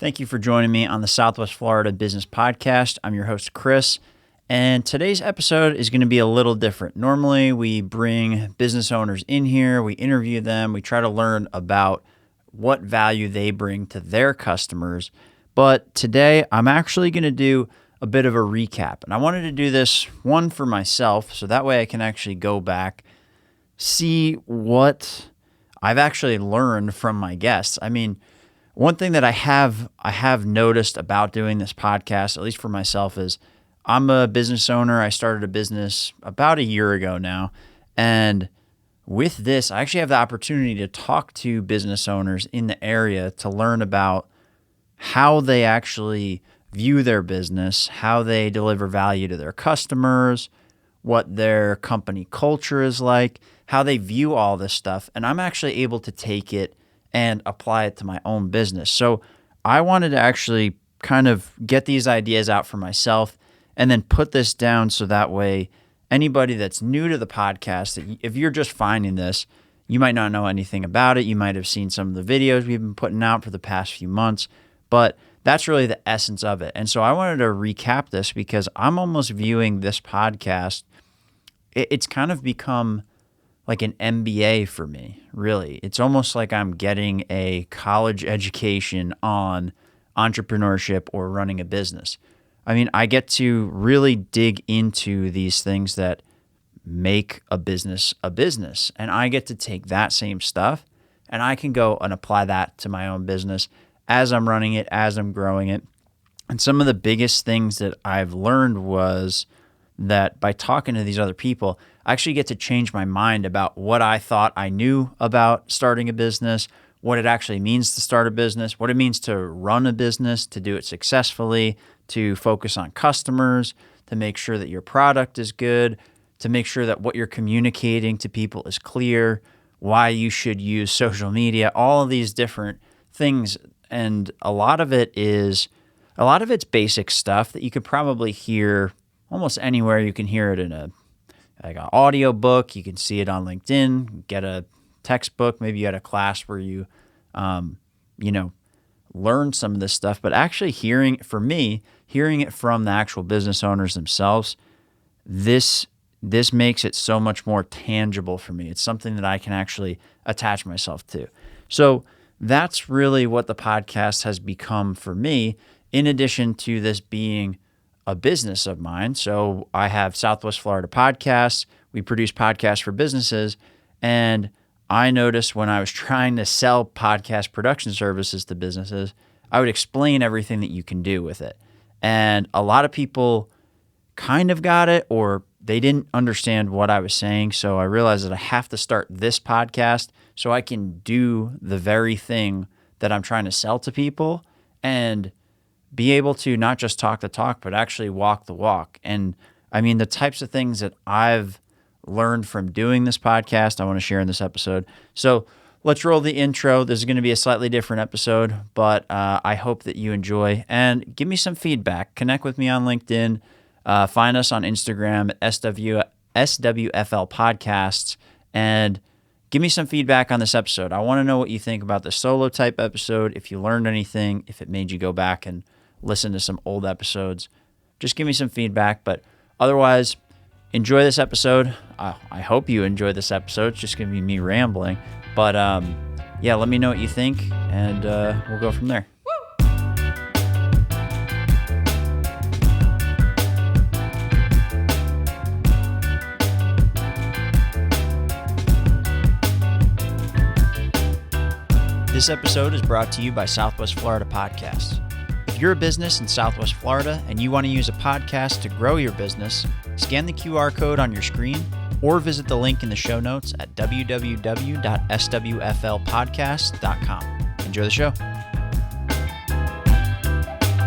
Thank you for joining me on the Southwest Florida Business Podcast. I'm your host, Chris, and today's episode is going to be a little different. Normally, we bring business owners in here, we interview them, we try to learn about what value they bring to their customers. But today, I'm actually going to do a bit of a recap. And I wanted to do this, one, for myself, so that way I can actually go back, see what I've actually learned from my guests. I mean, one thing that I have noticed about doing this podcast, at least for myself, is I'm a business owner. I started a business about a year ago now. And with this, I actually have the opportunity to talk to business owners in the area to learn about how they actually view their business, how they deliver value to their customers, what their company culture is like, how they view all this stuff. And I'm actually able to take it and apply it to my own business. So I wanted to actually kind of get these ideas out for myself and then put this down so that way anybody that's new to the podcast, that if you're just finding this, you might not know anything about it. You might have seen some of the videos we've been putting out for the past few months, but that's really the essence of it. And so I wanted to recap this because I'm almost viewing this podcast, it's kind of become like an MBA for me, really. It's almost like I'm getting a college education on entrepreneurship or running a business. I mean, I get to really dig into these things that make a business, and I get to take that same stuff and I can go and apply that to my own business as I'm running it, as I'm growing it. And some of the biggest things that I've learned was that by talking to these other people, I actually get to change my mind about what I thought I knew about starting a business, what it actually means to start a business, what it means to run a business, to do it successfully, to focus on customers, to make sure that your product is good, to make sure that what you're communicating to people is clear, why you should use social media, all of these different things. And a lot of it's basic stuff that you could probably hear almost anywhere. You can hear it in an audio book. You can see it on LinkedIn, get a textbook. Maybe you had a class where you, learn some of this stuff, but actually hearing it from the actual business owners themselves, this makes it so much more tangible for me. It's something that I can actually attach myself to. So that's really what the podcast has become for me, in addition to this being a business of mine. So I have Southwest Florida Podcasts. We produce podcasts for businesses. And I noticed when I was trying to sell podcast production services to businesses, I would explain everything that you can do with it. And a lot of people kind of got it, or they didn't understand what I was saying. So I realized that I have to start this podcast so I can do the very thing that I'm trying to sell to people and be able to not just talk the talk, but actually walk the walk. And I mean, the types of things that I've learned from doing this podcast, I want to share in this episode. So let's roll the intro. This is going to be a slightly different episode, but I hope that you enjoy, and give me some feedback. Connect with me on LinkedIn. Find us on Instagram at SWFL Podcasts, and give me some feedback on this episode. I want to know what you think about the solo type episode, if you learned anything, if it made you go back and listen to some old episodes. Just give me some feedback, but otherwise, enjoy this episode. I hope you enjoy this episode. It's just going to be me rambling. But let me know what you think, and we'll go from there. This episode is brought to you by Southwest Florida Podcasts. If you're a business in Southwest Florida and you want to use a podcast to grow your business, scan the QR code on your screen or visit the link in the show notes at www.swflpodcast.com. Enjoy the show.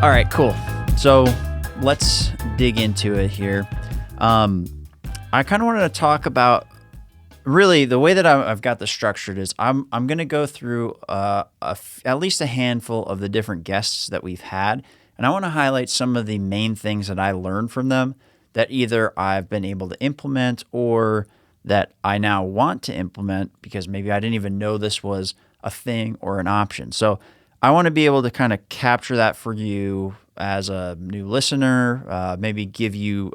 All right, cool. So let's dig into it here. I kind of wanted to talk about, really, the way that I've got this structured is I'm going to go through at least a handful of the different guests that we've had, and I want to highlight some of the main things that I learned from them that either I've been able to implement or that I now want to implement because maybe I didn't even know this was a thing or an option. So I want to be able to kind of capture that for you as a new listener, maybe give you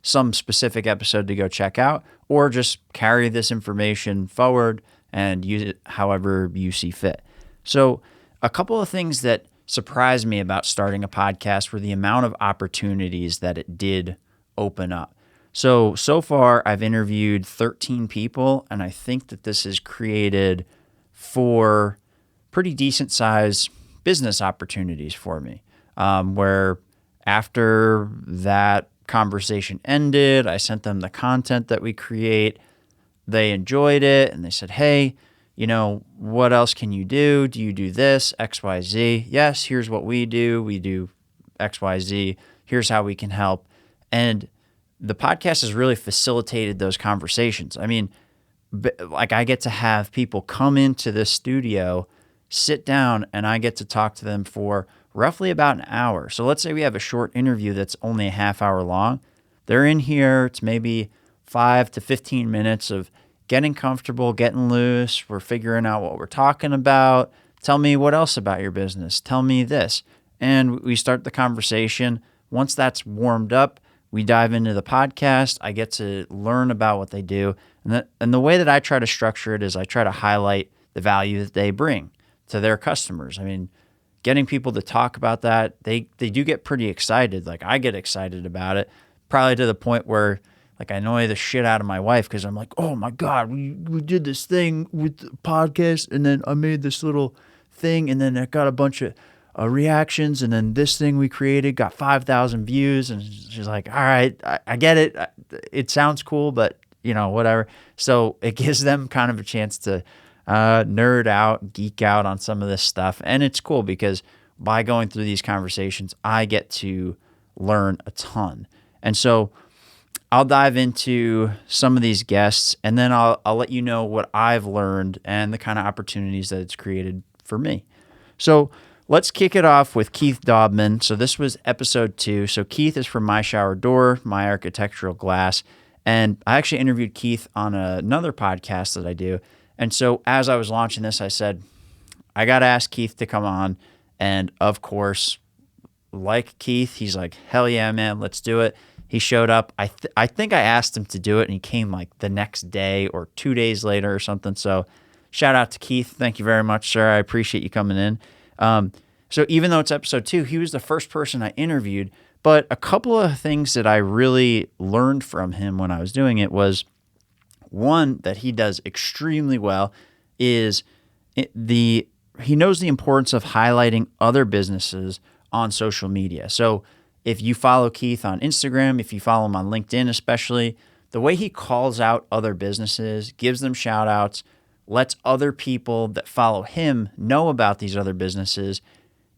some specific episode to go check out, or just carry this information forward and use it however you see fit. So a couple of things that surprised me about starting a podcast were the amount of opportunities that it did open up. So far I've interviewed 13 people, and I think that this has created 4 pretty decent sized business opportunities for me, where after that conversation ended, I sent them the content that we create. They enjoyed it, and they said, hey, what else can you do? Do you do this, X, Y, Z? Yes, here's what we do. We do X, Y, Z. Here's how we can help. And the podcast has really facilitated those conversations. I mean, like, I get to have people come into this studio, sit down, and I get to talk to them for roughly about an hour. So let's say we have a short interview that's only a half hour long. They're in here. It's maybe 5 to 15 minutes of getting comfortable, getting loose. We're figuring out what we're talking about. Tell me what else about your business. Tell me this. And we start the conversation. Once that's warmed up, we dive into the podcast. I get to learn about what they do. And the way that I try to structure it is I try to highlight the value that they bring to their customers. I mean, getting people to talk about that, they do get pretty excited. Like, I get excited about it, probably to the point where, like, I annoy the shit out of my wife because I'm like, oh my God, we did this thing with the podcast, and then I made this little thing, and then it got a bunch of reactions, and then this thing we created got 5,000 views. And she's like, all right, I get it. It sounds cool, but whatever. So it gives them kind of a chance to nerd out, geek out on some of this stuff. And it's cool because by going through these conversations, I get to learn a ton. And so I'll dive into some of these guests, and then I'll let you know what I've learned and the kind of opportunities that it's created for me. So let's kick it off with Keith Daubmann. So this was episode 2. So Keith is from My Shower Door, My Architectural Glass. And I actually interviewed Keith on another podcast that I do. And so as I was launching this, I said, I got to ask Keith to come on. And of course, like Keith, he's like, hell yeah, man, let's do it. He showed up. I think I asked him to do it, and he came like the next day or 2 days later or something. So shout out to Keith. Thank you very much, sir. I appreciate you coming in. So even though it's episode 2, he was the first person I interviewed. But a couple of things that I really learned from him when I was doing it was, one, that he does extremely well is he knows the importance of highlighting other businesses on social media. So if you follow Keith on Instagram, if you follow him on LinkedIn especially, the way he calls out other businesses, gives them shout outs, lets other people that follow him know about these other businesses,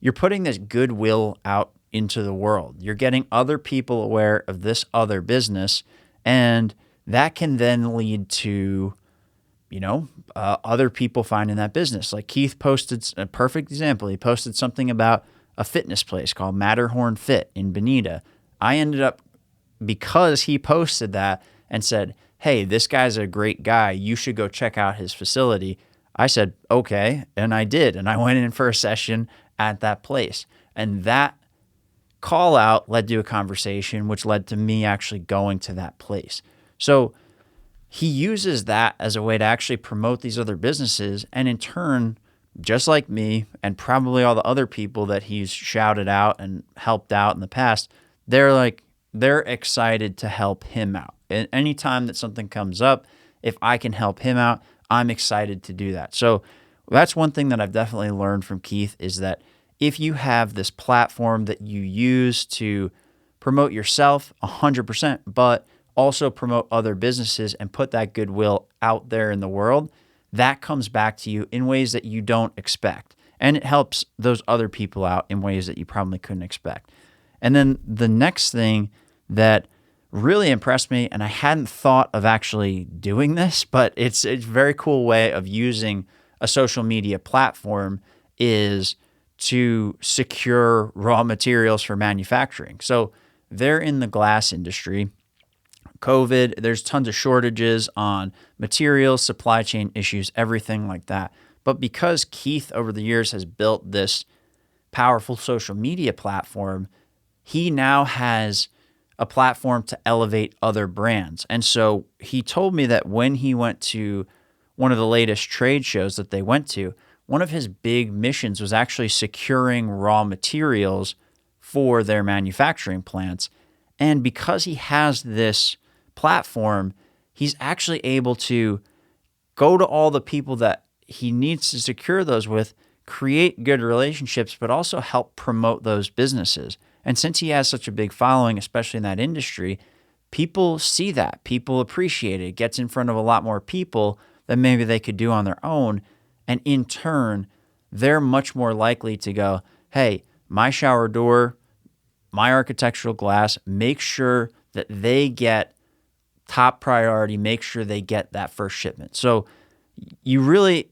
you're putting this goodwill out into the world. You're getting other people aware of this other business, and that can then lead to, other people finding that business. Like Keith posted a perfect example. He posted something about a fitness place called Matterhorn Fit in Bonita. I ended up, because he posted that and said, hey, this guy's a great guy, you should go check out his facility. I said, okay, and I did. And I went in for a session at that place. And that call out led to a conversation, which led to me actually going to that place. So he uses that as a way to actually promote these other businesses. And in turn, just like me and probably all the other people that he's shouted out and helped out in the past, they're excited to help him out. And anytime that something comes up, if I can help him out, I'm excited to do that. So that's one thing that I've definitely learned from Keith, is that if you have this platform that you use to promote yourself 100%, but also promote other businesses and put that goodwill out there in the world, that comes back to you in ways that you don't expect. And it helps those other people out in ways that you probably couldn't expect. And then the next thing that really impressed me, and I hadn't thought of actually doing this, but it's a very cool way of using a social media platform, is to secure raw materials for manufacturing. So they're in the glass industry. COVID, there's tons of shortages on materials, supply chain issues, everything like that. But because Keith over the years has built this powerful social media platform, he now has a platform to elevate other brands. And so he told me that when he went to one of the latest trade shows that they went to, one of his big missions was actually securing raw materials for their manufacturing plants. And because he has this platform, he's actually able to go to all the people that he needs to secure those with, create good relationships, but also help promote those businesses. And since he has such a big following, especially in that industry, people see that. People appreciate it. It gets in front of a lot more people than maybe they could do on their own. And in turn, they're much more likely to go, hey, my shower door, my architectural glass, make sure that they get top priority, make sure they get that first shipment. So you really,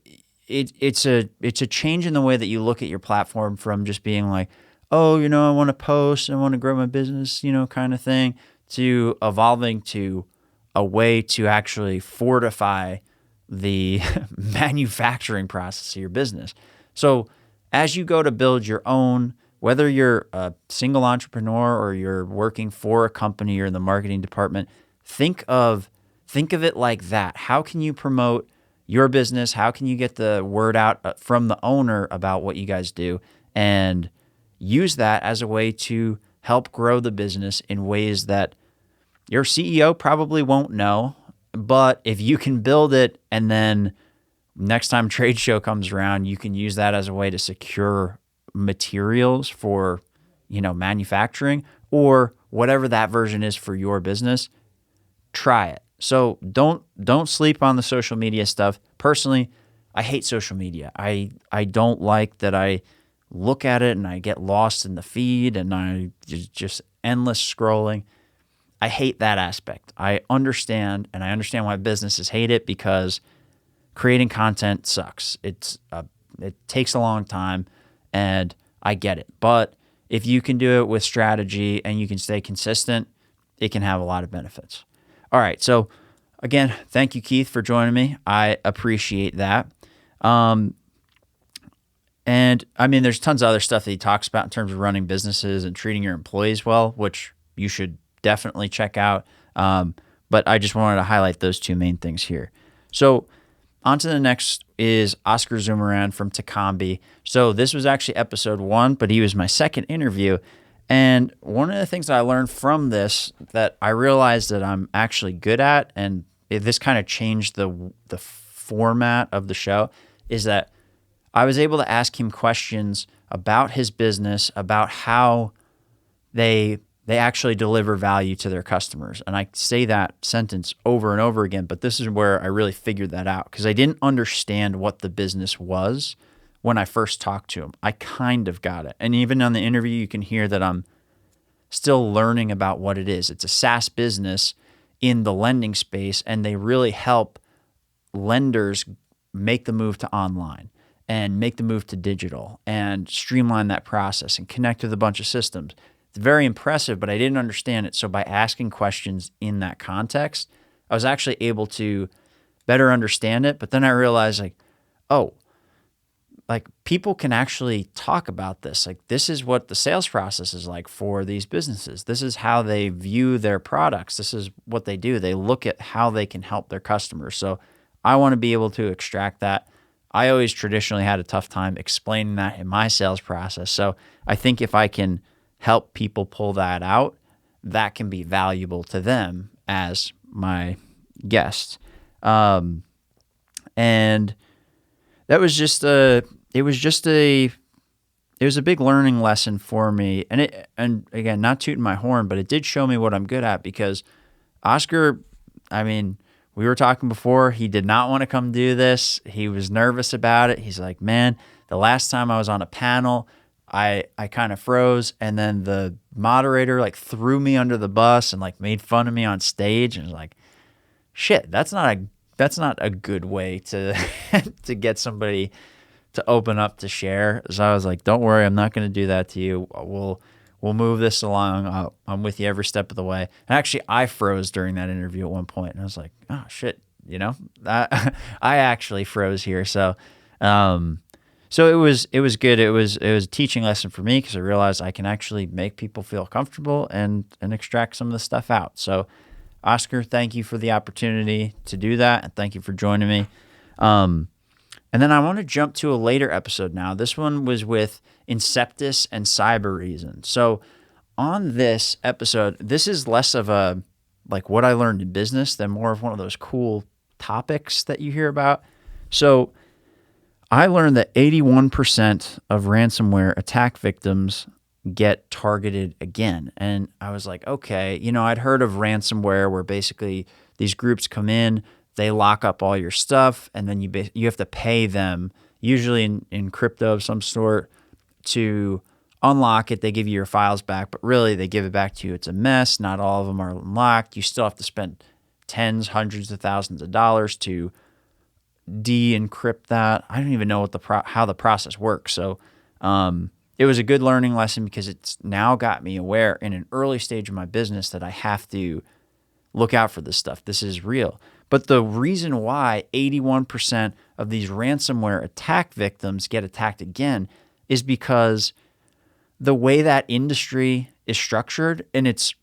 it's a change in the way that you look at your platform from just being like, oh, I want to post, I want to grow my business, kind of thing, to evolving to a way to actually fortify the manufacturing process of your business. So as you go to build your own, whether you're a single entrepreneur or you're working for a company or in the marketing department, think of it like that. How can you promote your business? How can you get the word out from the owner about what you guys do, and use that as a way to help grow the business in ways that your CEO probably won't know. But if you can build it, and then next time trade show comes around, you can use that as a way to secure materials for, manufacturing or whatever that version is for your business, try it. So don't sleep on the social media stuff. Personally, I hate social media. I don't like that I look at it and I get lost in the feed and I just endless scrolling. I hate that aspect. I understand why businesses hate it, because creating content sucks. It takes a long time, and I get it. But if you can do it with strategy and you can stay consistent, it can have a lot of benefits. All right. So again, thank you, Keith, for joining me. I appreciate that. And I mean, there's tons of other stuff that he talks about in terms of running businesses and treating your employees well, which you should definitely check out. But I just wanted to highlight those two main things here. So on to the next is Oscar Zumaran from Tecombe. So this was actually episode 1, but he was my second interview. And one of the things that I learned from this that I realized that I'm actually good at, and this kind of changed the format of the show, is that I was able to ask him questions about his business, about how they actually deliver value to their customers. And I say that sentence over and over again, but this is where I really figured that out, because I didn't understand what the business was when I first talked to him. I kind of got it. And even on the interview, you can hear that I'm still learning about what it is. It's a SaaS business in the lending space, and they really help lenders make the move to online and make the move to digital and streamline that process and connect with a bunch of systems. It's very impressive, but I didn't understand it. So by asking questions in that context, I was actually able to better understand it. But then I realized, people can actually talk about this. Like, this is what the sales process is like for these businesses. This is how they view their products. This is what they do. They look at how they can help their customers. So I want to be able to extract that. I always traditionally had a tough time explaining that in my sales process. So I think if I can help people pull that out, that can be valuable to them as my guests. And that was just it was a big learning lesson for me. And again, not tooting my horn, but it did show me what I'm good at, because Oscar, we were talking before, he did not want to come do this. He was nervous about it. He's like, man, the last time I was on a panel, I kind of froze, and then the moderator threw me under the bus and made fun of me on stage, and was like, shit, that's not a good way to to get somebody to open up to share. So I was like, don't worry, I'm not going to do that to you. We'll move this along. I'm with you every step of the way. And actually, I froze during that interview at one point, and I was like, oh shit, I actually froze here. So So it was good. It was a teaching lesson for me because I realized I can actually make people feel comfortable and extract some of the stuff out. So, Oscar, thank you for the opportunity to do that, and thank you for joining me. And then I want to jump to a later episode now. This one was with Inceptus and Cybereason. So on this episode, this is less of a like what I learned in business than more of one of those cool topics that you hear about. So I learned that 81% of ransomware attack victims get targeted again. And I was like, okay, I'd heard of ransomware where basically these groups come in, they lock up all your stuff, and then you have to pay them, usually in crypto of some sort, to unlock it. They give you your files back, but really they give it back to you. It's a mess. Not all of them are unlocked. You still have to spend tens, hundreds of thousands of dollars to de-encrypt that. I don't even know how the process works. So it was a good learning lesson because it's now got me aware in an early stage of my business that I have to look out for this stuff. This is real. But the reason why 81% of these ransomware attack victims get attacked again is because the way that industry is structured, and it's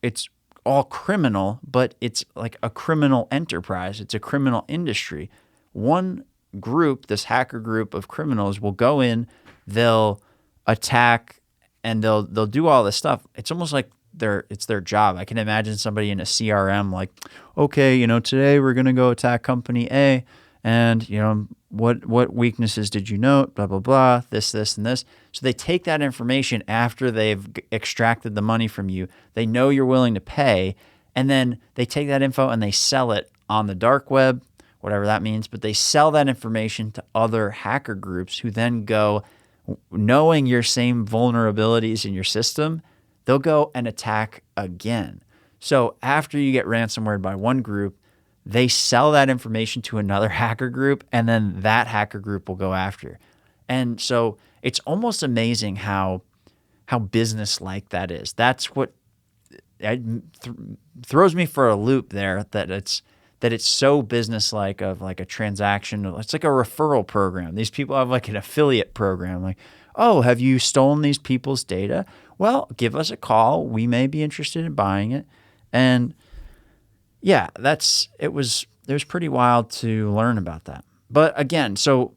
all criminal, but it's like a criminal enterprise. It's a criminal industry. One group, this hacker group of criminals, will go in, they'll attack, and they'll do all this stuff. It's almost like it's their job. I can imagine somebody in a CRM like, okay, today we're going to go attack company A, and what weaknesses did you note? Blah blah blah. This and this. So they take that information after they've extracted the money from you. They know you're willing to pay, and then they take that info and they sell it on the dark web, whatever that means. But they sell that information to other hacker groups who then go, knowing your same vulnerabilities in your system, they'll go and attack again. So after you get ransomware by one group, they sell that information to another hacker group, and then that hacker group will go after. And so it's almost amazing how business-like that is. That's what throws me for a loop there, that it's so business-like, of like a transaction. It's like a referral program. These people have like an affiliate program. Like, oh, have you stolen these people's data? Well, give us a call. We may be interested in buying it. And yeah, it was pretty wild to learn about that. But again, so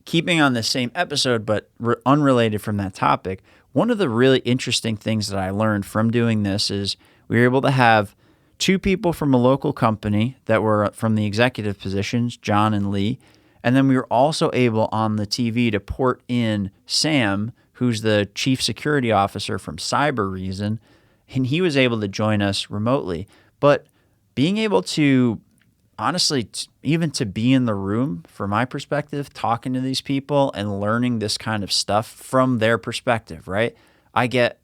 keeping on the same episode, but unrelated from that topic, one of the really interesting things that I learned from doing this is we were able to have two people from a local company that were from the executive positions, John and Lee. And then we were also able on the TV to port in Sam, who's the chief security officer from Cybereason, and he was able to join us remotely. But being able to, honestly, even to be in the room, from my perspective, talking to these people and learning this kind of stuff from their perspective, right? I get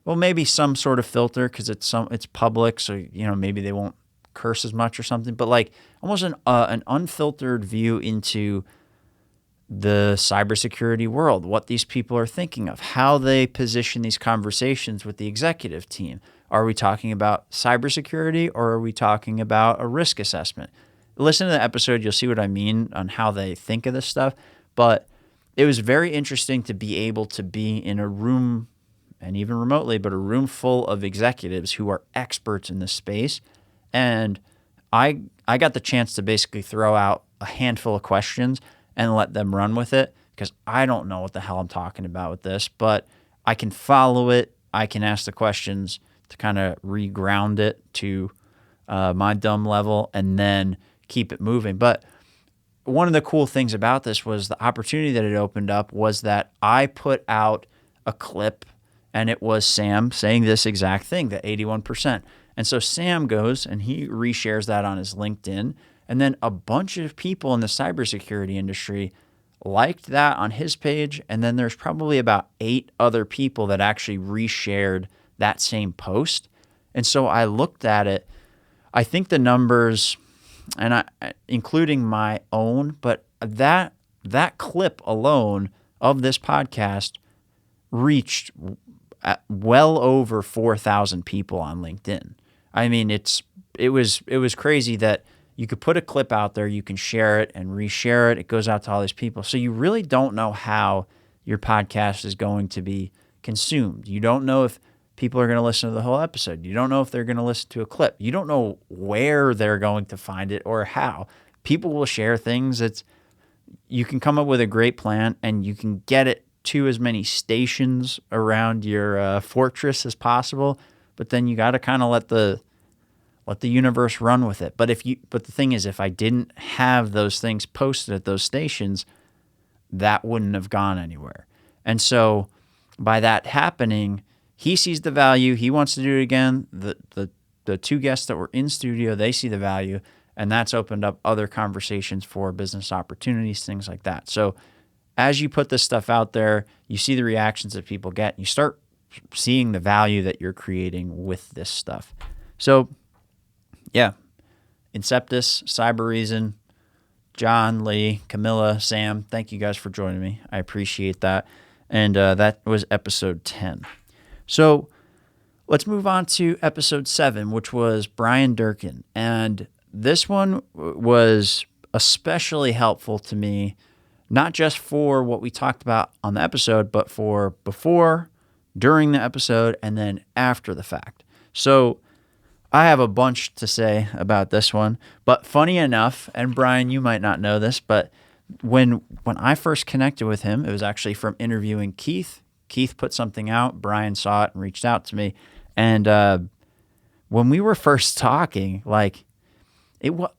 maybe some sort of filter because it's public, so maybe they won't curse as much or something, but like almost an unfiltered view into the cybersecurity world, what these people are thinking of, how they position these conversations with the executive team. Are we talking about cybersecurity, or are we talking about a risk assessment? Listen to the episode, you'll see what I mean on how they think of this stuff. But it was very interesting to be able to be in a room, and even remotely, but a room full of executives who are experts in this space. And I got the chance to basically throw out a handful of questions and let them run with it, because I don't know what the hell I'm talking about with this, but I can follow it. I can ask the questions to kind of reground it to my dumb level and then keep it moving. But one of the cool things about this was the opportunity that it opened up was that I put out a clip, and it was Sam saying this exact thing, the 81%. And so Sam goes and he reshares that on his LinkedIn. And then a bunch of people in the cybersecurity industry liked that on his page. And then there's probably about 8 other people that actually reshared that same post. And so I looked at it. I think the numbers, and including my own, but that clip alone of this podcast reached well over 4,000 people on LinkedIn. I mean, it was crazy that you could put a clip out there, you can share it and reshare it. It goes out to all these people. So you really don't know how your podcast is going to be consumed. You don't know if people are going to listen to the whole episode. You don't know if they're going to listen to a clip. You don't know where they're going to find it or how. People will share things. You can come up with a great plan and you can get it to as many stations around your fortress as possible, but then you got to kind of let the universe run with it. But the thing is, if I didn't have those things posted at those stations, that wouldn't have gone anywhere. And so by that happening, he sees the value. He wants to do it again. The two guests that were in studio, they see the value, and that's opened up other conversations for business opportunities, things like that. So as you put this stuff out there, you see the reactions that people get, and you start seeing the value that you're creating with this stuff. So yeah, Inceptus, Cybereason, John, Lee, Camilla, Sam, thank you guys for joining me. I appreciate that. And that was episode 10. So let's move on to episode 7, which was Bryan Durkin. And this one was especially helpful to me, not just for what we talked about on the episode, but for before, during the episode, and then after the fact. So I have a bunch to say about this one, but funny enough, and Bryan, you might not know this, but when I first connected with him, it was actually from interviewing Keith. Keith put something out, Bryan saw it and reached out to me. And when we were first talking, like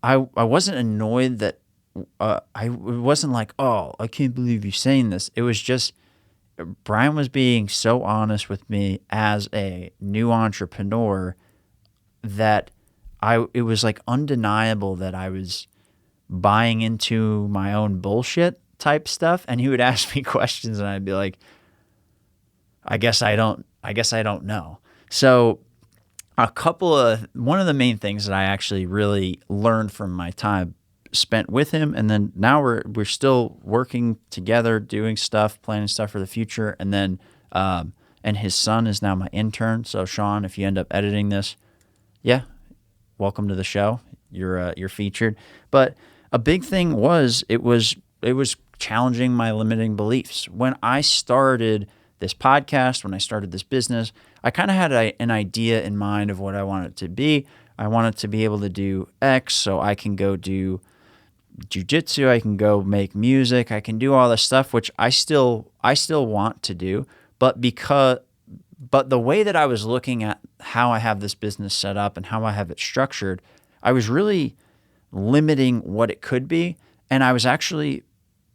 I wasn't annoyed that it wasn't like, oh, I can't believe you're saying this. It was just Bryan was being so honest with me as a new entrepreneur that it was like undeniable that I was buying into my own bullshit type stuff. And he would ask me questions and I'd be like, I guess I don't know. So one of the main things that I actually really learned from my time spent with him, and then now we're still working together, doing stuff, planning stuff for the future, and then and his son is now my intern. So Sean, if you end up editing this, yeah, welcome to the show. You're featured. But a big thing was it was challenging my limiting beliefs. When I started this podcast, when I started this business, I kind of had an idea in mind of what I wanted it to be. I wanted to be able to do X, so I can go do jiu-jitsu, I can go make music, I can do all this stuff, which I still want to do. But the way that I was looking at how I have this business set up and how I have it structured, I was really limiting what it could be, and I was actually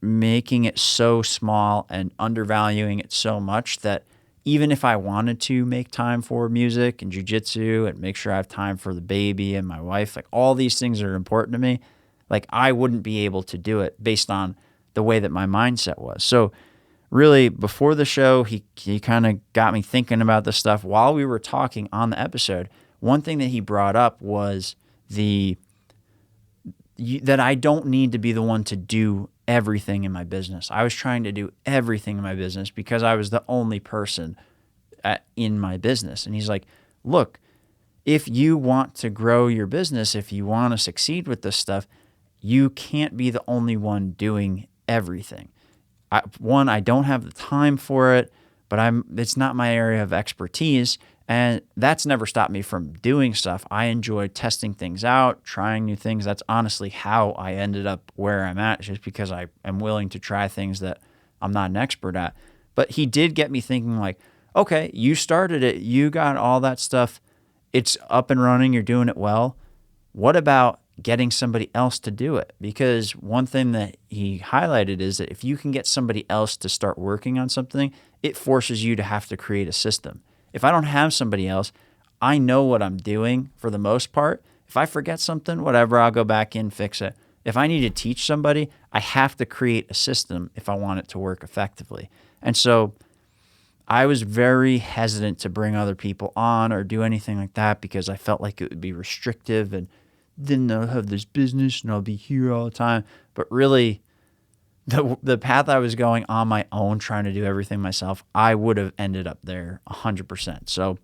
making it so small and undervaluing it so much that even if I wanted to make time for music and jiu-jitsu and make sure I have time for the baby and my wife, like all these things that are important to me, like I wouldn't be able to do it based on the way that my mindset was. So really before the show, he kind of got me thinking about this stuff while we were talking on the episode. One thing that he brought up was that I don't need to be the one to do everything in my business. I was trying to do everything in my business because I was the only person in my business. And he's like, look, if you want to grow your business, if you want to succeed with this stuff, you can't be the only one doing everything. I don't have the time for it, but it's not my area of expertise. And that's never stopped me from doing stuff. I enjoy testing things out, trying new things. That's honestly how I ended up where I'm at, just because I am willing to try things that I'm not an expert at. But he did get me thinking like, okay, you started it. You got all that stuff. It's up and running. You're doing it well. What about getting somebody else to do it? Because one thing that he highlighted is that if you can get somebody else to start working on something, it forces you to have to create a system. If I don't have somebody else, I know what I'm doing for the most part. If I forget something, whatever, I'll go back in, fix it. If I need to teach somebody, I have to create a system if I want it to work effectively. And so I was very hesitant to bring other people on or do anything like that because I felt like it would be restrictive and then I'll have this business and I'll be here all the time. But really, the path I was going on my own, trying to do everything myself, I would have ended up there 100%. So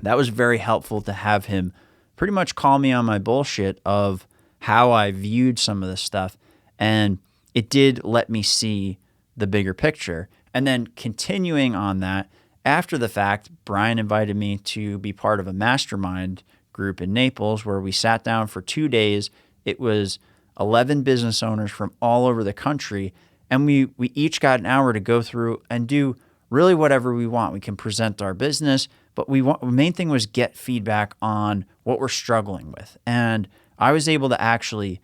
that was very helpful to have him pretty much call me on my bullshit of how I viewed some of this stuff. And it did let me see the bigger picture. And then continuing on that, after the fact, Bryan invited me to be part of a mastermind group in Naples where we sat down for 2 days. It was 11 business owners from all over the country. And we each got an hour to go through and do really whatever we want. We can present our business, but the main thing was get feedback on what we're struggling with. And I was able to actually,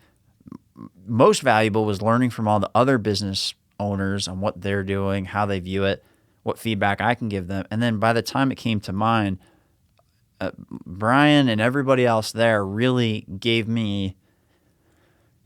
most valuable was learning from all the other business owners on what they're doing, how they view it, what feedback I can give them. And then by the time it came to mine, Bryan and everybody else there really gave me,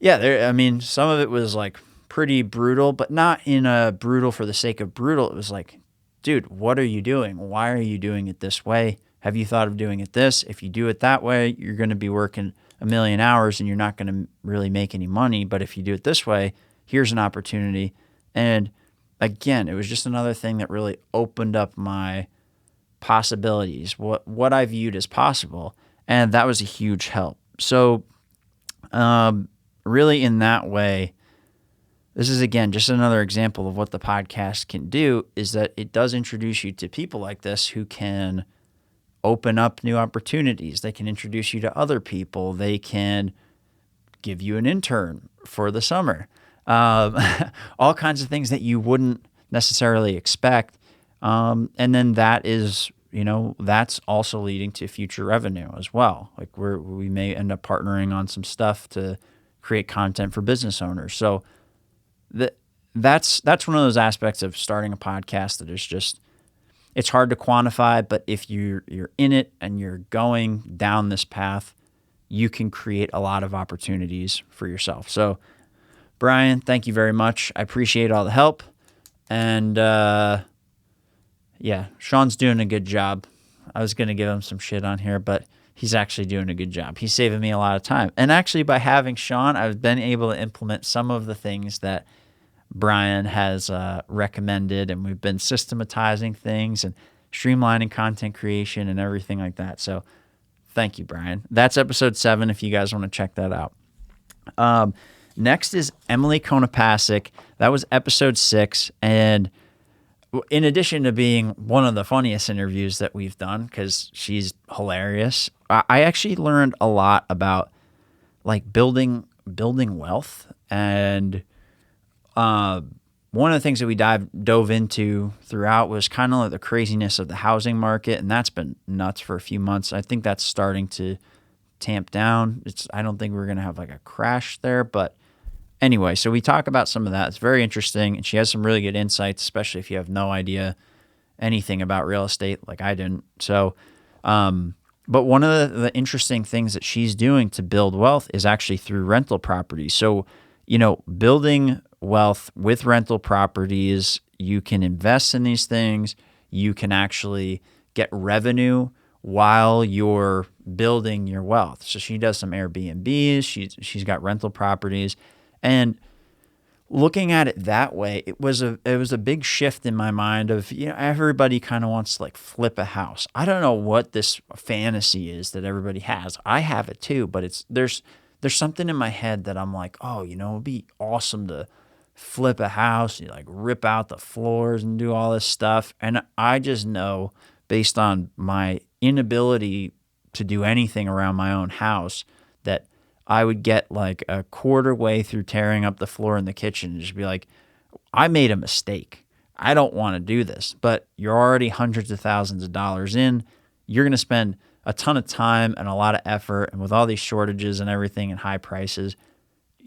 some of it was like pretty brutal, but not in a brutal for the sake of brutal. It was like, dude, what are you doing? Why are you doing it this way? Have you thought of doing it this? If you do it that way, you're going to be working 1,000,000 hours and you're not going to really make any money. But if you do it this way, here's an opportunity. And again, it was just another thing that really opened up my possibilities, what I viewed as possible. And that was a huge help. So really in that way, this is, again, just another example of what the podcast can do, is that it does introduce you to people like this who can open up new opportunities. They can introduce you to other people. They can give you an intern for the summer. All kinds of things that you wouldn't necessarily expect. And then that is, that's also leading to future revenue as well. Like we may end up partnering on some stuff to create content for business owners. So that's one of those aspects of starting a podcast that is just, it's hard to quantify, but if you're in it and you're going down this path, you can create a lot of opportunities for yourself. So Bryan, thank you very much. I appreciate all the help. And Sean's doing a good job. I was going to give him some shit on here, but he's actually doing a good job. He's saving me a lot of time. And actually, by having Sean, I've been able to implement some of the things that Bryan has recommended, and we've been systematizing things and streamlining content creation and everything like that. So thank you, Bryan. That's episode 7 if you guys want to check that out. Next is Emily Konopasek. That was episode 6. And in addition to being one of the funniest interviews that we've done, because she's hilarious, I actually learned a lot about like building wealth. And one of the things that we dove into throughout was kind of like the craziness of the housing market. And that's been nuts for a few months. I think that's starting to tamp down. I don't think we're going to have like a crash there, but anyway, so we talk about some of that. It's very interesting, and she has some really good insights, especially if you have no idea anything about real estate like I didn't. So, but one of the interesting things that she's doing to build wealth is actually through rental properties. So, building wealth with rental properties, you can invest in these things. You can actually get revenue while you're building your wealth. So she does some Airbnbs. She's got rental properties. And looking at it that way, it was a big shift in my mind of, everybody kind of wants to like flip a house. I don't know what this fantasy is that everybody has. I have it too, but there's something in my head that I'm like, oh, it'd be awesome to flip a house, you like rip out the floors and do all this stuff. And I just know, based on my inability to do anything around my own house, that I would get like a quarter way through tearing up the floor in the kitchen and just be like, I made a mistake. I don't want to do this. But you're already hundreds of thousands of dollars in. You're going to spend a ton of time and a lot of effort. And with all these shortages and everything and high prices,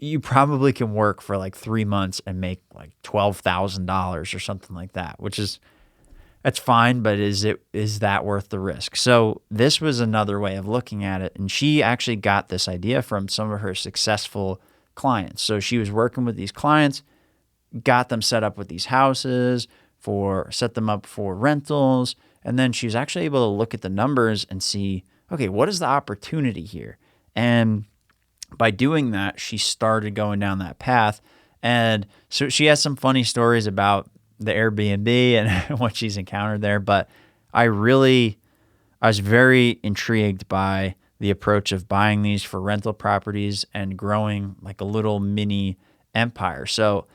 you probably can work for like 3 months and make like $12,000 or something like that, that's fine, but is that worth the risk? So this was another way of looking at it. And she actually got this idea from some of her successful clients. So she was working with these clients, got them set up with these houses, set them up for rentals. And then she was actually able to look at the numbers and see, okay, what is the opportunity here? And by doing that, she started going down that path. And so she has some funny stories about the Airbnb and what she's encountered there. But I was very intrigued by the approach of buying these for rental properties and growing like a little mini empire. So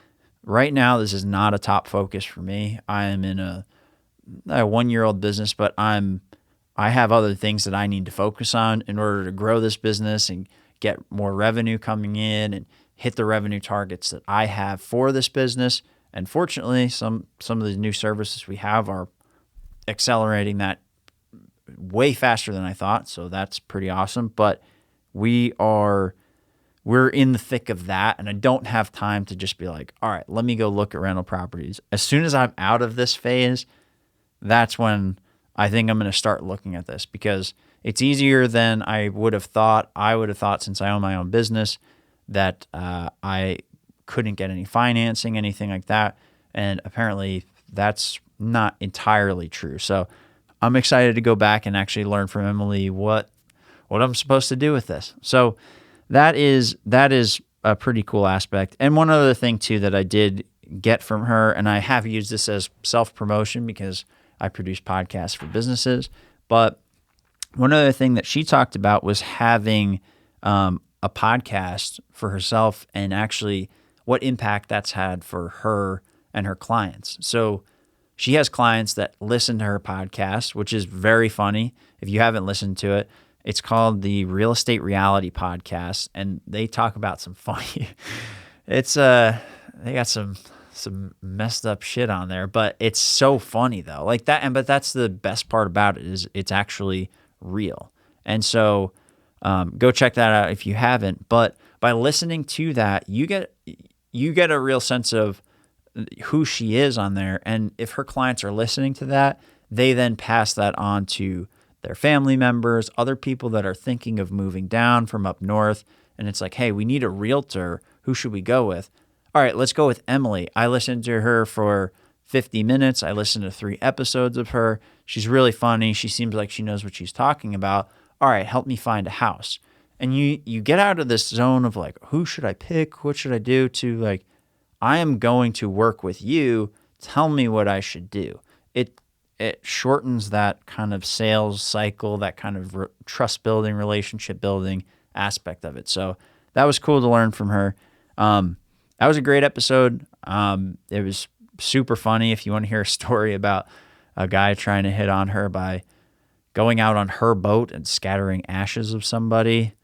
right now, this is not a top focus for me. I am in a 1-year-old business, but I have other things that I need to focus on in order to grow this business and get more revenue coming in and hit the revenue targets that I have for this business. And fortunately, some of the new services we have are accelerating that way faster than I thought. So that's pretty awesome. But we're in the thick of that, and I don't have time to just be like, all right, let me go look at rental properties. As soon as I'm out of this phase, that's when I think I'm going to start looking at this, because it's easier than I would have thought. I would have thought, since I own my own business, that I couldn't get any financing, anything like that. And apparently that's not entirely true. So I'm excited to go back and actually learn from Emily what I'm supposed to do with this. So that is a pretty cool aspect. And one other thing too that I did get from her, and I have used this as self-promotion because I produce podcasts for businesses, but one other thing that she talked about was having a podcast for herself, and actually what impact that's had for her and her clients. So she has clients that listen to her podcast, which is very funny. If you haven't listened to it, it's called the Real Estate Reality Podcast, and they talk about some funny. They got some messed up shit on there, but it's so funny though. Like that, but that's the best part about it, is it's actually real. And so go check that out if you haven't. But by listening to that, you get a real sense of who she is on there, and if her clients are listening to that, they then pass that on to their family members, other people that are thinking of moving down from up north. And it's like, hey, we need a realtor. Who should we go with? All right, let's go with Emily. I listened to her for 50 minutes. I listened to 3 episodes of her. She's really funny. She seems like she knows what she's talking about. All right, help me find a house. And you get out of this zone of like, who should I pick? What should I do? To like, I am going to work with you. Tell me what I should do. It shortens that kind of sales cycle, that kind of trust building, relationship building aspect of it. So that was cool to learn from her. That was a great episode. It was super funny. If you want to hear a story about a guy trying to hit on her by going out on her boat and scattering ashes of somebody,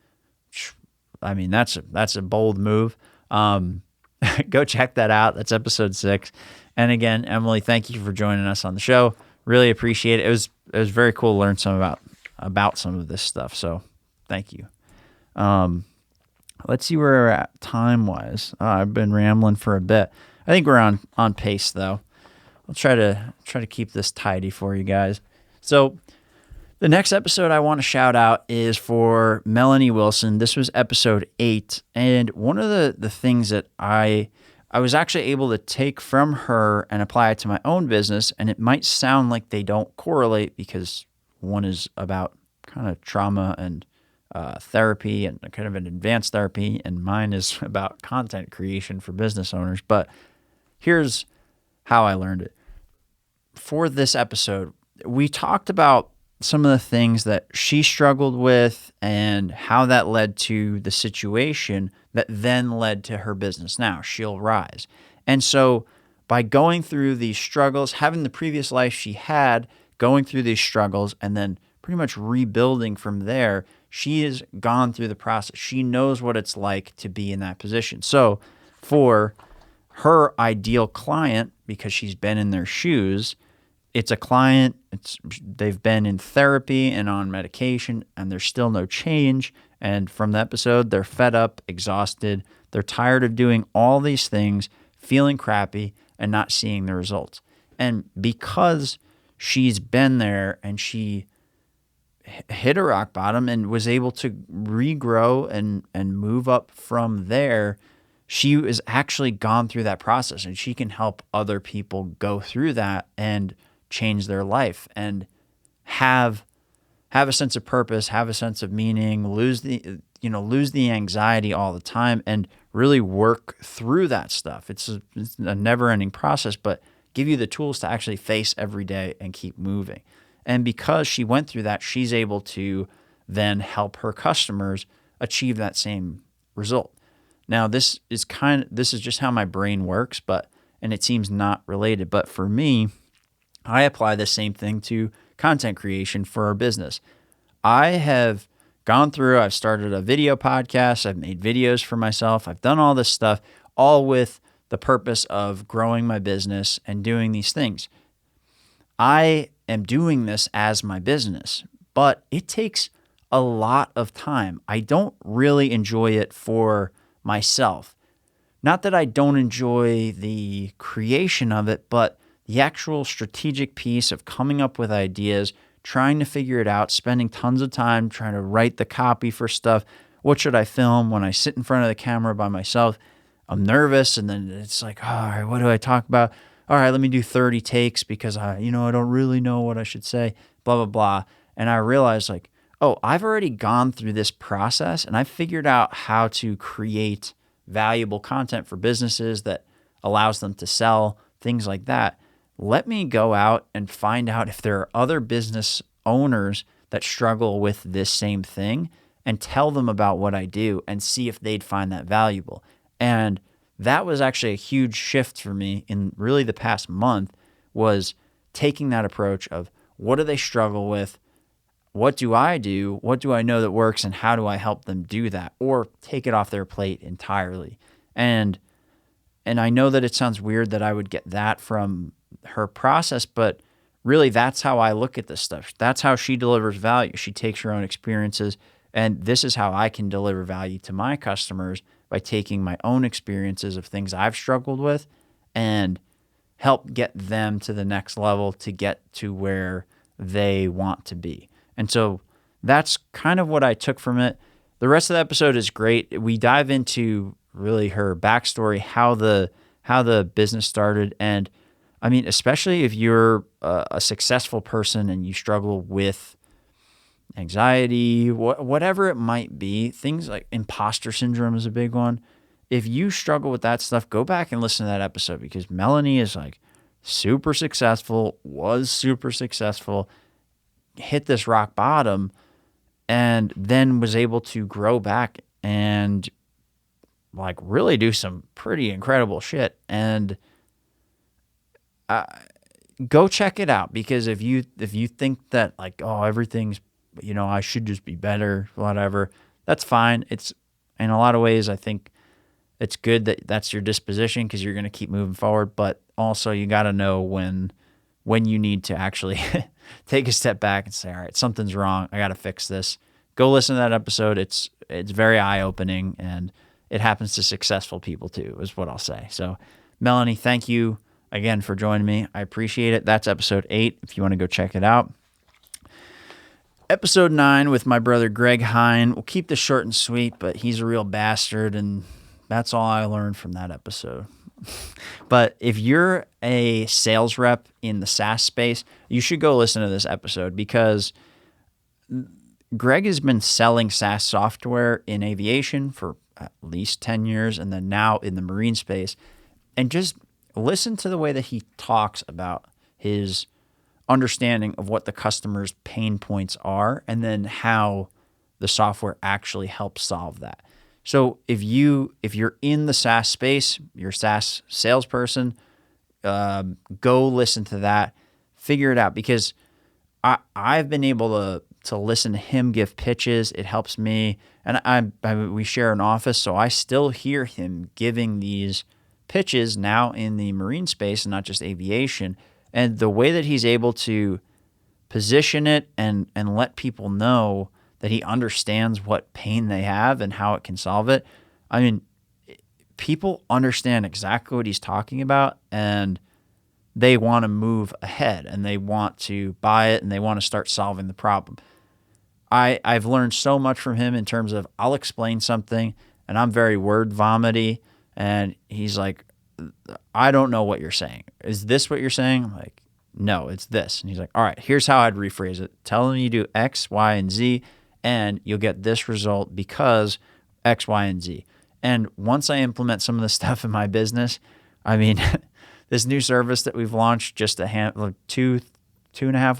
I mean, that's a bold move. Go check that out. That's episode 6. And again, Emily, thank you for joining us on the show. Really appreciate it. It was very cool to learn some about some of this stuff. So thank you. Let's see where we're at time-wise. I've been rambling for a bit. I think we're on pace though. I'll try to keep this tidy for you guys. So the next episode I want to shout out is for Melanie Wilson. This was episode 8, and one of the things that I was actually able to take from her and apply it to my own business, and it might sound like they don't correlate because one is about kind of trauma and therapy and kind of an advanced therapy, and mine is about content creation for business owners. But here's how I learned it. For this episode, we talked about some of the things that she struggled with and how that led to the situation that then led to her business now, She'll Rise. And so by going through these struggles, having the previous life she had, going through these struggles, and then pretty much rebuilding from there, she has gone through the process. She knows what it's like to be in that position. So for her ideal client, because she's been in their shoes, it's a client, they've been in therapy and on medication, and there's still no change. And from the episode, they're fed up, exhausted. They're tired of doing all these things, feeling crappy, and not seeing the results. And because she's been there and she hit a rock bottom and was able to regrow and move up from there, she has actually gone through that process, and she can help other people go through that and change their life and have a sense of purpose, have a sense of meaning, lose the anxiety all the time, and really work through that stuff. It's a never-ending process, but give you the tools to actually face every day and keep moving. And because she went through that, she's able to then help her customers achieve that same result. Now, this is just how my brain works, and it seems not related. But for me, I apply the same thing to content creation for our business. I have gone through, I've started a video podcast, I've made videos for myself, I've done all this stuff, all with the purpose of growing my business and doing these things. I am doing this as my business, but it takes a lot of time. I don't really enjoy it for myself. Not that I don't enjoy the creation of it, but the actual strategic piece of coming up with ideas, trying to figure it out, spending tons of time trying to write the copy for stuff. What should I film? When I sit in front of the camera by myself, I'm nervous, and then it's like, all right, what do I talk about? All right, let me do 30 takes because I don't really know what I should say, blah, blah, blah. And I realized like, oh, I've already gone through this process and I've figured out how to create valuable content for businesses that allows them to sell, things like that. Let me go out and find out if there are other business owners that struggle with this same thing and tell them about what I do and see if they'd find that valuable. And that was actually a huge shift for me in really the past month, was taking that approach of what do they struggle with? What do I do? What do I know that works? And how do I help them do that or take it off their plate entirely? And I know that it sounds weird that I would get that from her process, but really that's how I look at this stuff. That's how she delivers value. She takes her own experiences, and this is how I can deliver value to my customers by taking my own experiences of things I've struggled with and help get them to the next level to get to where they want to be. And so that's kind of what I took from it. The rest of the episode is great. We dive into really her backstory, how the business started. And I mean, especially if you're a successful person and you struggle with anxiety, whatever it might be, things like imposter syndrome is a big one. If you struggle with that stuff, go back and listen to that episode, because Melanie is like super successful, was super successful, hit this rock bottom, and then was able to grow back and like really do some pretty incredible shit. And go check it out, because if you think that like, oh, everything's, I should just be better, whatever, that's fine. It's, in a lot of ways, I think it's good that that's your disposition, because you're going to keep moving forward. But also you got to know when you need to actually take a step back and say, all right, something's wrong. I got to fix this. Go listen to that episode. It's very eye-opening, and it happens to successful people too, is what I'll say. So Melanie, thank you again for joining me. I appreciate it. That's episode 8 if you want to go check it out. Episode 9 with my brother Greg Heine. We'll keep this short and sweet, but he's a real bastard, and that's all I learned from that episode. But if you're a sales rep in the SaaS space, you should go listen to this episode, because Greg has been selling SaaS software in aviation for at least 10 years, and then now in the marine space. And just listen to the way that he talks about his understanding of what the customer's pain points are, and then how the software actually helps solve that. So if you're in the SaaS space, you're a SaaS salesperson, go listen to that, figure it out, because I've been able to listen to him give pitches. It helps me, and we share an office, so I still hear him giving these pitches now in the marine space and not just aviation. And the way that he's able to position it and let people know that he understands what pain they have and how it can solve it. I mean, people understand exactly what he's talking about, and they want to move ahead, and they want to buy it, and they want to start solving the problem. I've learned so much from him in terms of, I'll explain something and I'm very word vomity, and he's like, I don't know what you're saying. Is this what you're saying? I'm like, no, it's this. And he's like, all right, here's how I'd rephrase it. Tell them you do X, Y, and Z, and you'll get this result because X, Y, and Z. And once I implement some of the stuff in my business, I mean, this new service that we've launched just 3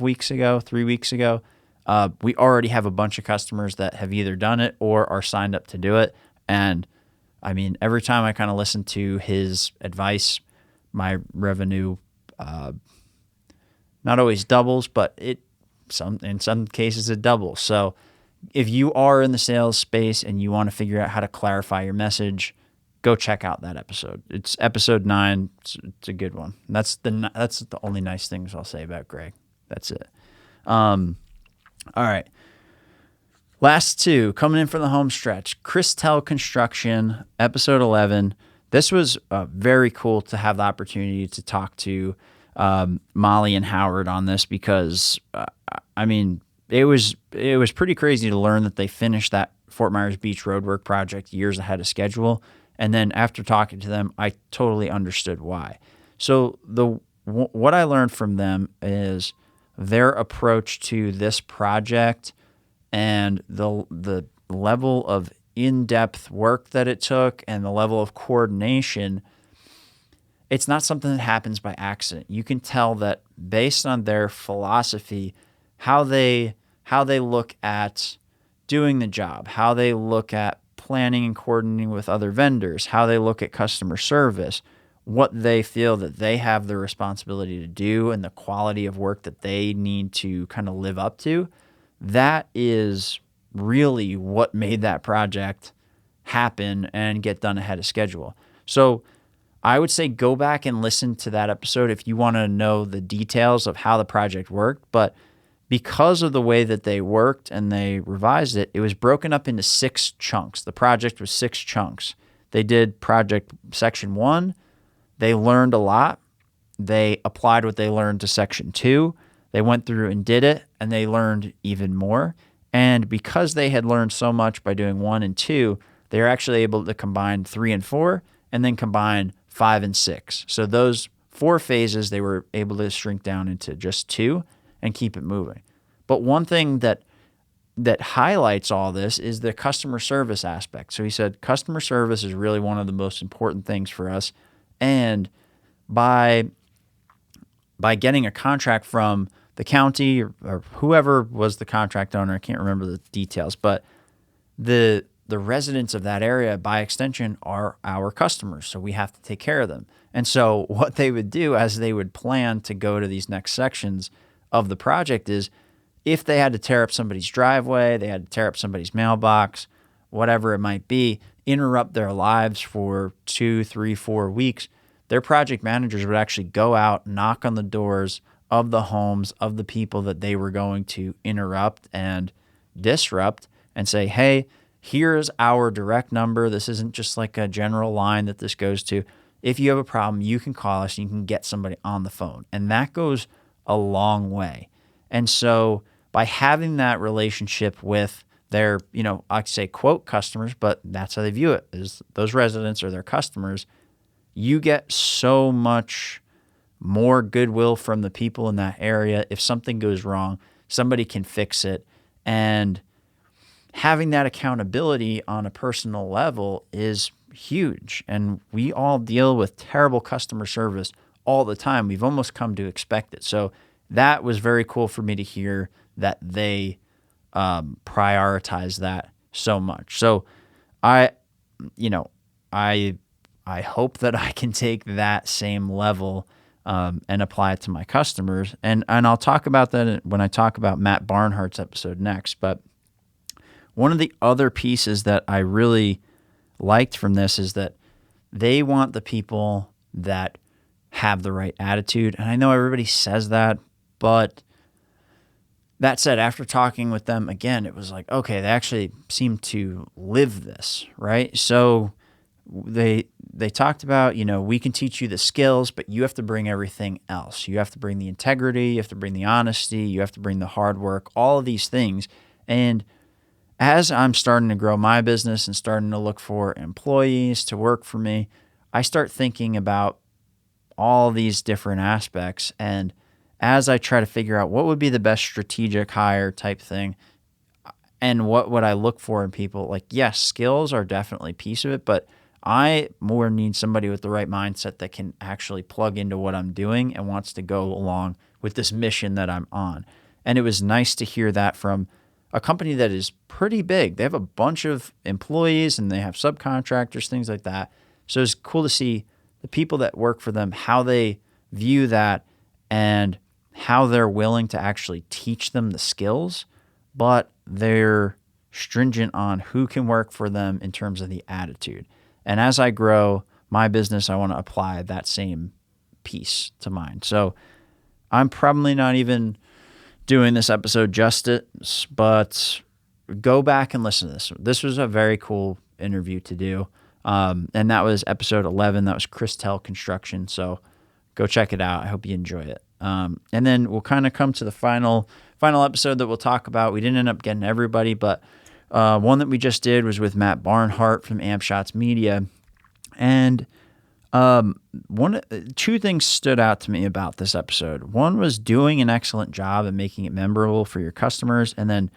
weeks ago, We already have a bunch of customers that have either done it or are signed up to do it. And I mean, every time I kind of listen to his advice, my revenue not always doubles, but in some cases it doubles. So if you are in the sales space and you want to figure out how to clarify your message, go check out that episode. It's episode 9. It's a good one. And that's the only nice things I'll say about Greg. That's it. All right. Last 2 coming in for the home stretch. Tel Construction, episode 11. This was very cool to have the opportunity to talk to Molly and Howard on this because, I mean, it was pretty crazy to learn that they finished that Fort Myers Beach roadwork project years ahead of schedule. And then after talking to them, I totally understood why. So what I learned from them is their approach to this project and the level of in-depth work that it took and the level of coordination. It's not something that happens by accident. You can tell that based on their philosophy, how they look at doing the job, how they look at planning and coordinating with other vendors, how they look at customer service, what they feel that they have the responsibility to do and the quality of work that they need to kind of live up to. That is really what made that project happen and get done ahead of schedule. So I would say go back and listen to that episode if you want to know the details of how the project worked. But because of the way that they worked and they revised it, it was broken up into 6 chunks. The project was 6 chunks. They did project section 1. They learned a lot. They applied what they learned to section 2. They went through and did it, and they learned even more. And because they had learned so much by doing 1 and 2, they were actually able to combine 3 and 4 and then combine 5 and 6. So those 4 phases, they were able to shrink down into just 2 and keep it moving. But one thing that highlights all this is the customer service aspect. So he said customer service is really one of the most important things for us. And by getting a contract from the county or whoever was the contract owner, I can't remember the details, but the residents of that area, by extension, are our customers, so we have to take care of them. And so what they would do as they would plan to go to these next sections of the project is if they had to tear up somebody's driveway, they had to tear up somebody's mailbox, whatever it might be, interrupt their lives for 2, 3, 4 weeks, their project managers would actually go out, knock on the doors of the homes of the people that they were going to interrupt and disrupt and say, hey, here's our direct number. This isn't just like a general line that this goes to. If you have a problem, you can call us and you can get somebody on the phone. And that goes a long way. And so by having that relationship with their, I'd say quote customers, but that's how they view it, is those residents are their customers, you get so much more goodwill from the people in that area. If something goes wrong, somebody can fix it. And having that accountability on a personal level is huge. And we all deal with terrible customer service all the time. We've almost come to expect it. So that was very cool for me to hear that they prioritize that so much. So I hope that I can take that same level and apply it to my customers. And I'll talk about that when I talk about Matt Barnhart's episode next. But one of the other pieces that I really liked from this is that they want the people that have the right attitude. And I know everybody says that, but that said, after talking with them again, it was like, okay, they actually seem to live this, right? So they talked about, we can teach you the skills, but you have to bring everything else. You have to bring the integrity, you have to bring the honesty, you have to bring the hard work, all of these things. And as I'm starting to grow my business and starting to look for employees to work for me, I start thinking about all these different aspects. And as I try to figure out what would be the best strategic hire type thing and what would I look for in people, like, yes, skills are definitely a piece of it, but I more need somebody with the right mindset that can actually plug into what I'm doing and wants to go along with this mission that I'm on. And it was nice to hear that from a company that is pretty big. They have a bunch of employees and they have subcontractors, things like that. So it's cool to see the people that work for them, how they view that and how they're willing to actually teach them the skills, but they're stringent on who can work for them in terms of the attitude. And as I grow my business, I want to apply that same piece to mine. So I'm probably not even doing this episode justice, but go back and listen to this. This was a very cool interview to do. And that was episode 11. That was Tel Construction. So go check it out. I hope you enjoy it. And then we'll kind of come to the final episode that we'll talk about. We didn't end up getting everybody, but one that we just did was with Matt Barnhart from Amp Shots Media. And two things stood out to me about this episode. One was doing an excellent job and making it memorable for your customers, and then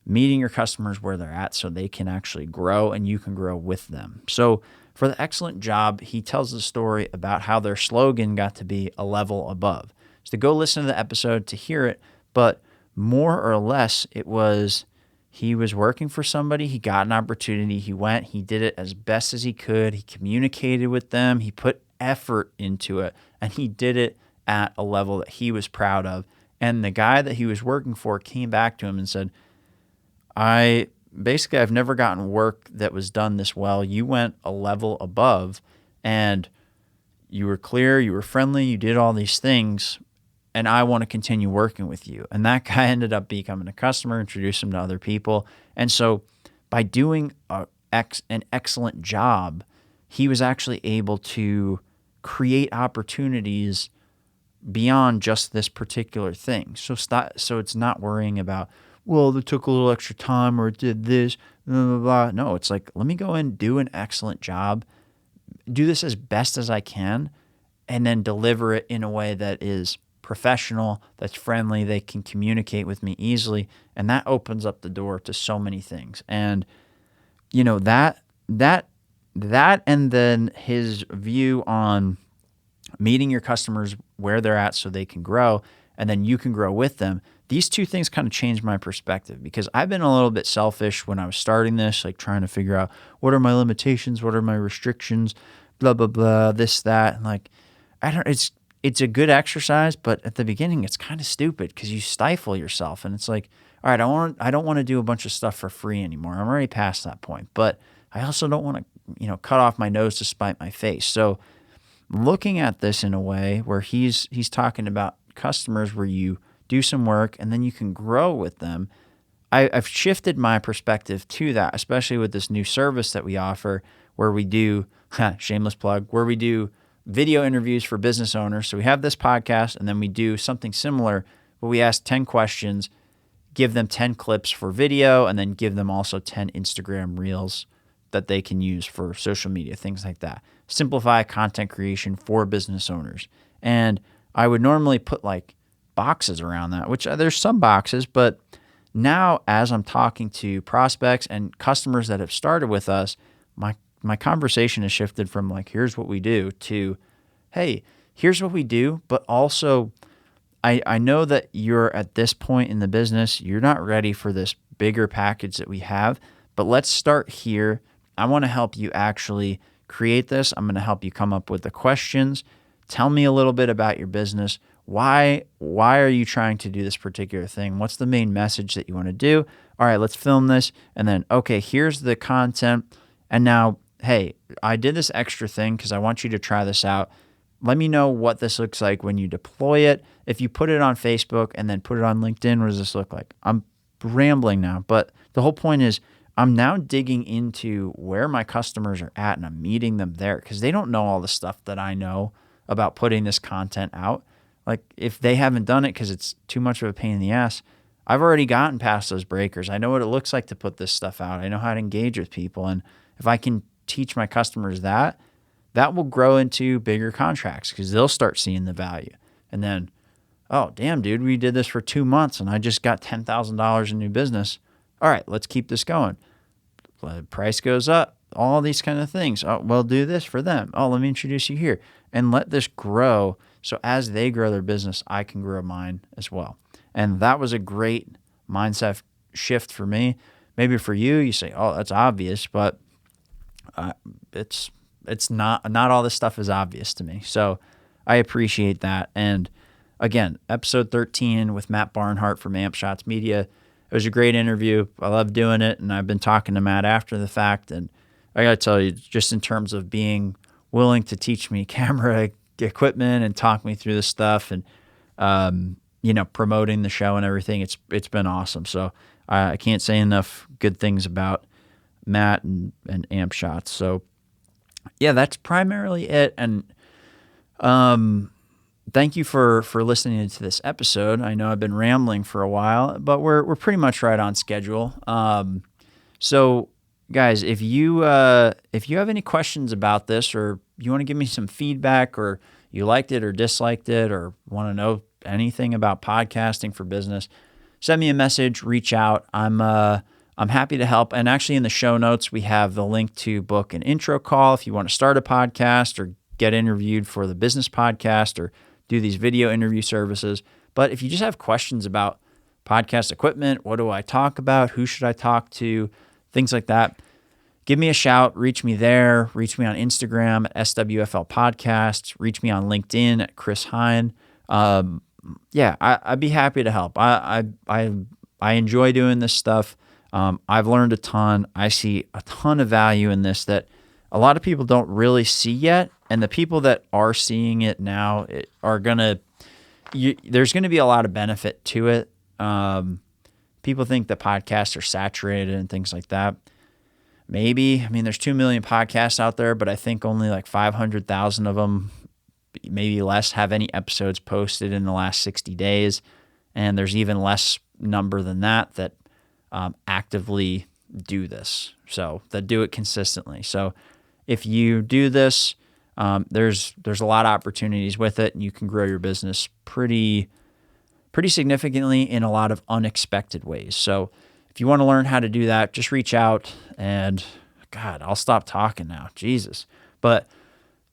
meeting your customers where they're at so they can actually grow and you can grow with them. So for the excellent job, he tells the story about how their slogan got to be a level above. So go listen to the episode to hear it, but more or less it was he was working for somebody, he got an opportunity, he went, he did it as best as he could, he communicated with them, he put effort into it, and he did it at a level that he was proud of. And the guy that he was working for came back to him and said, I've never gotten work that was done this well. You went a level above and you were clear, you were friendly, you did all these things, and I want to continue working with you. And that guy ended up becoming a customer, introduced him to other people. And so by doing an excellent job, he was actually able to create opportunities beyond just this particular thing. So it's not worrying about, well, it took a little extra time or it did this, blah, blah, blah. No, it's like, let me go in, do an excellent job, do this as best as I can, and then deliver it in a way that is professional, that's friendly, they can communicate with me easily, and that opens up the door to so many things. And that and then his view on meeting your customers where they're at so they can grow, and then you can grow with them. These two things kind of changed my perspective because I've been a little bit selfish when I was starting this, like trying to figure out what are my limitations, what are my restrictions, blah, blah, blah, this, that. And like, it's a good exercise, but at the beginning it's kind of stupid because you stifle yourself. And it's like, all right, I don't want to do a bunch of stuff for free anymore. I'm already past that point, but I also don't want to, cut off my nose to spite my face. So looking at this in a way where he's talking about customers where you do some work and then you can grow with them, I've shifted my perspective to that, especially with this new service that we offer where we do, shameless plug, where we do video interviews for business owners. So we have this podcast and then we do something similar, but we ask 10 questions, give them 10 clips for video, and then give them also 10 Instagram reels that they can use for social media, things like that. Simplify content creation for business owners. And I would normally put like boxes around that, which there's some boxes, but now as I'm talking to prospects and customers that have started with us, my conversation has shifted from like, here's what we do to, hey, here's what we do, but also I know that you're at this point in the business, you're not ready for this bigger package that we have, but let's start here. I want to help you actually create this. I'm going to help you come up with the questions. Tell me a little bit about your business. Why are you trying to do this particular thing? What's the main message that you want to do? All right, let's film this. And then, okay, here's the content. And now, hey, I did this extra thing because I want you to try this out. Let me know what this looks like when you deploy it. If you put it on Facebook and then put it on LinkedIn, what does this look like? I'm rambling now, but the whole point is I'm now digging into where my customers are at and I'm meeting them there because they don't know all the stuff that I know about putting this content out. Like if they haven't done it because it's too much of a pain in the ass, I've already gotten past those breakers. I know what it looks like to put this stuff out. I know how to engage with people. And if I can teach my customers that will grow into bigger contracts because they'll start seeing the value. And then, oh, damn, dude, we did this for 2 months and I just got $10,000 in new business. All right, let's keep this going. The price goes up, all these kind of things. Oh, well, do this for them. Oh, let me introduce you here and let this grow. So as they grow their business, I can grow mine as well. And that was a great mindset shift for me. Maybe for you, you say, oh, that's obvious, but it's not all this stuff is obvious to me. So I appreciate that. And again, episode 13 with Matt Barnhart from Amp Shots Media. It was a great interview. I love doing it. And I've been talking to Matt after the fact. And I got to tell you, just in terms of being willing to teach me camera equipment and talk me through this stuff and, promoting the show and everything, it's been awesome. So I can't say enough good things about Matt and Amp Shots. So yeah, that's primarily it. And thank you for listening to this episode. I know I've been rambling for a while, but we're pretty much right on schedule. So guys, if you have any questions about this, or you want to give me some feedback, or you liked it or disliked it, or want to know anything about podcasting for business, send me a message, reach out. I'm happy to help. And actually in the show notes, we have the link to book an intro call if you want to start a podcast or get interviewed for the business podcast or do these video interview services. But if you just have questions about podcast equipment, what do I talk about? Who should I talk to? Things like that. Give me a shout. Reach me there. Reach me on Instagram at SWFL Podcast. Reach me on LinkedIn at Chris Heine. I'd be happy to help. I enjoy doing this stuff. I've learned a ton. I see a ton of value in this that a lot of people don't really see yet. And the people that are seeing it now there's going to be a lot of benefit to it. People think that podcasts are saturated and things like that. Maybe. I mean, there's 2 million podcasts out there, but I think only like 500,000 of them, maybe less, have any episodes posted in the last 60 days. And there's even less number than that actively do this. So that do it consistently. So if you do this, there's a lot of opportunities with it, and you can grow your business pretty significantly in a lot of unexpected ways. So if you want to learn how to do that, just reach out. And God, I'll stop talking now. Jesus. But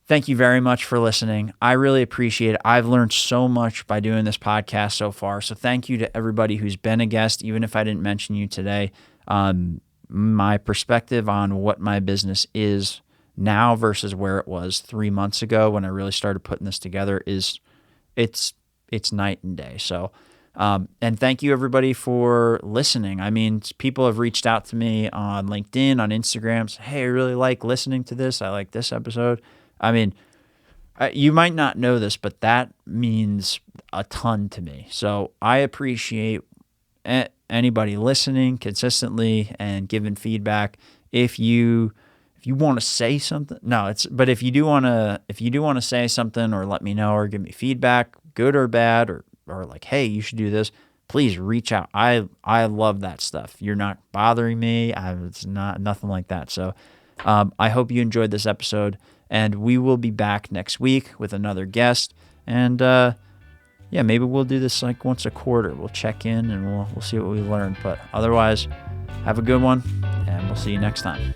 thank you very much for listening. I really appreciate it. I've learned so much by doing this podcast so far. So thank you to everybody who's been a guest, even if I didn't mention you today. My perspective on what my business is now versus where it was 3 months ago when I really started putting this together it's night and day. So, and thank you everybody for listening. I mean, people have reached out to me on LinkedIn, on Instagram, say, hey, I really like listening to this. I like this episode. I mean, you might not know this, but that means a ton to me. So I appreciate anybody listening consistently and giving feedback. If you want to say something, but if you do want to say something or let me know or give me feedback, good or bad, or like, hey, you should do this, please reach out. I love that stuff. You're not bothering me. It's nothing like that. So I hope you enjoyed this episode, and we will be back next week with another guest. And maybe we'll do this like once a quarter. We'll check in and we'll see what we learned. But otherwise, have a good one, and we'll see you next time.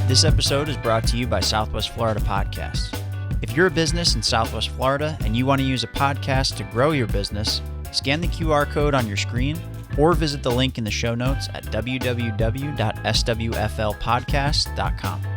This episode is brought to you by Southwest Florida Podcast. If you're a business in Southwest Florida and you want to use a podcast to grow your business, scan the QR code on your screen or visit the link in the show notes at www.swflpodcast.com.